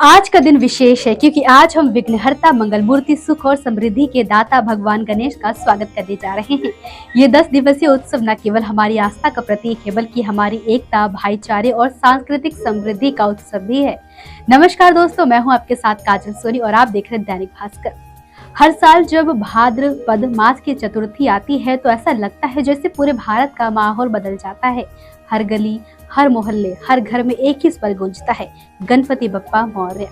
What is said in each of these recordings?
आज का दिन विशेष है क्योंकि आज हम विघ्नहर्ता, मंगल मूर्ति, सुख और समृद्धि के दाता भगवान गणेश का स्वागत करने जा रहे हैं। ये 10 दिवसीय उत्सव न केवल हमारी आस्था का प्रतीक है बल्कि हमारी एकता, भाईचारे और सांस्कृतिक समृद्धि का उत्सव भी है। नमस्कार दोस्तों, मैं हूं आपके साथ काजल सोनी और आप देख रहे हैं दैनिक भास्कर। हर साल जब भाद्रपद मास की चतुर्थी आती है तो ऐसा लगता है जैसे पूरे भारत का माहौल बदल जाता है। हर गली, हर मोहल्ले, हर घर में एक ही स्वर गूंजता है, गणपति बप्पा मौर्य।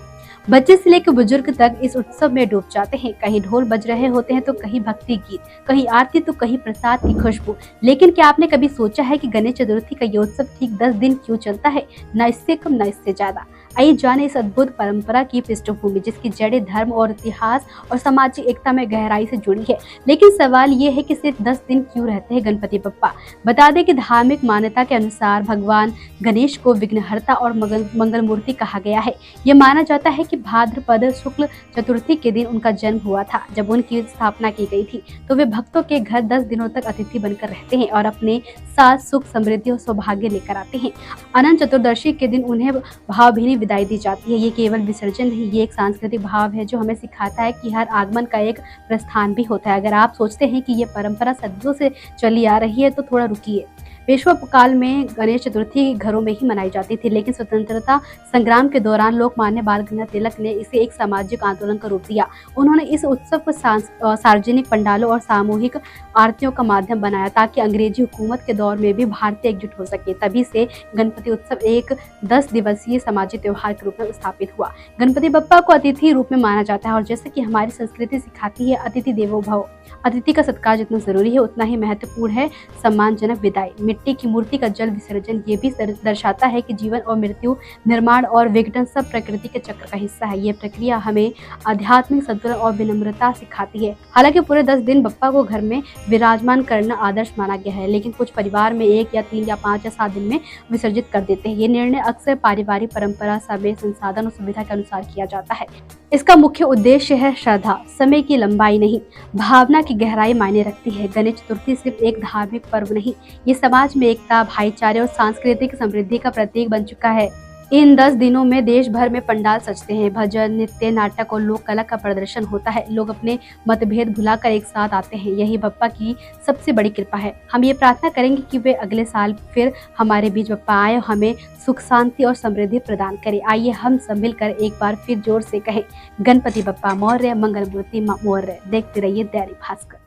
बच्चे से लेकर बुजुर्ग तक इस उत्सव में डूब जाते हैं। कहीं ढोल बज रहे होते हैं तो कहीं भक्ति गीत, कहीं आरती तो कहीं प्रसाद की खुशबू। लेकिन क्या आपने कभी सोचा है कि गणेश चतुर्थी का ये उत्सव ठीक 10 दिन क्यों चलता है? न इससे कम, न इससे ज्यादा। आइए जाने इस अद्भुत परंपरा की पृष्ठभूमि, जिसकी जड़ें धर्म और इतिहास और सामाजिक एकता में गहराई से जुड़ी है। लेकिन सवाल ये है कि सिर्फ 10 दिन क्यों रहते हैं गणपति बप्पा? बता दें कि धार्मिक मान्यता के अनुसार भगवान गणेश को विघ्नहर्ता और मंगल मूर्ति कहा गया है। ये माना जाता है कि भाद्रपद शुक्ल चतुर्थी के दिन उनका जन्म हुआ था। जब उनकी स्थापना की गई थी तो वे भक्तों के घर 10 दिनों तक अतिथि बनकर रहते हैं और अपने साथ सुख, समृद्धि और सौभाग्य लेकर आते हैं। अनंत चतुर्दशी के दिन उन्हें भावभीनी विदाई दी जाती है। ये केवल विसर्जन नहीं, ये एक सांस्कृतिक भाव है जो हमें सिखाता है कि हर आगमन का एक प्रस्थान भी होता है। अगर आप सोचते हैं कि ये परंपरा सदियों से चली आ रही है तो थोड़ा रुकिए। पेशवा काल में गणेश चतुर्थी घरों में ही मनाई जाती थी, लेकिन स्वतंत्रता संग्राम के दौरान लोकमान्य बाल गंगाधर तिलक ने इसे एक सामाजिक आंदोलन का रूप दिया। उन्होंने इस उत्सव को सार्वजनिक पंडालों और सामूहिक आरतियों का माध्यम बनाया ताकि अंग्रेजी हुकूमत के दौर में भी भारतीय एकजुट हो सके। तभी से गणपति उत्सव एक 10 दिवसीय सामाजिक त्योहार के रूप में स्थापित हुआ। गणपति बप्पा को अतिथि रूप में माना जाता है और जैसे कि हमारी संस्कृति सिखाती है, अतिथि देवो भव। अतिथि का सत्कार जितना जरूरी है उतना ही महत्वपूर्ण है सम्मानजनक विदाई। मिट्टी की मूर्ति का जल विसर्जन ये भी दर्शाता है कि जीवन और मृत्यु, निर्माण और विघटन सब प्रकृति के चक्र का हिस्सा है। ये प्रक्रिया हमें आध्यात्मिक संतुलन और विनम्रता सिखाती है। हालांकि पूरे 10 दिन बप्पा को घर में विराजमान करना आदर्श माना गया है, लेकिन कुछ परिवार में 1 या 3 या 5 या 7 दिन में विसर्जित कर देते हैं। ये निर्णय अक्सर पारिवारिक परंपरा, समय, संसाधन और सुविधा के अनुसार किया जाता है। इसका मुख्य उद्देश्य है श्रद्धा, समय की लंबाई नहीं, भावना की गहराई मायने रखती है। गणेश चतुर्थी सिर्फ एक धार्मिक पर्व नहीं, ये समाज में एकता, भाईचारे और सांस्कृतिक समृद्धि का प्रतीक बन चुका है। इन 10 दिनों में देश भर में पंडाल सजते हैं, भजन, नृत्य, नाटक और लोक कला का प्रदर्शन होता है। लोग अपने मतभेद भुलाकर एक साथ आते हैं। यही बप्पा की सबसे बड़ी कृपा है। हम ये प्रार्थना करेंगे कि वे अगले साल फिर हमारे बीच बप्पा आए और हमें सुख, शांति और समृद्धि प्रदान करे। आइए हम सब मिलकर एक बार फिर जोर से कहें, गणपति बप्पा मौर्य, मंगल मूर्ति मौर्य। देखते रहिए दैनिक भास्कर।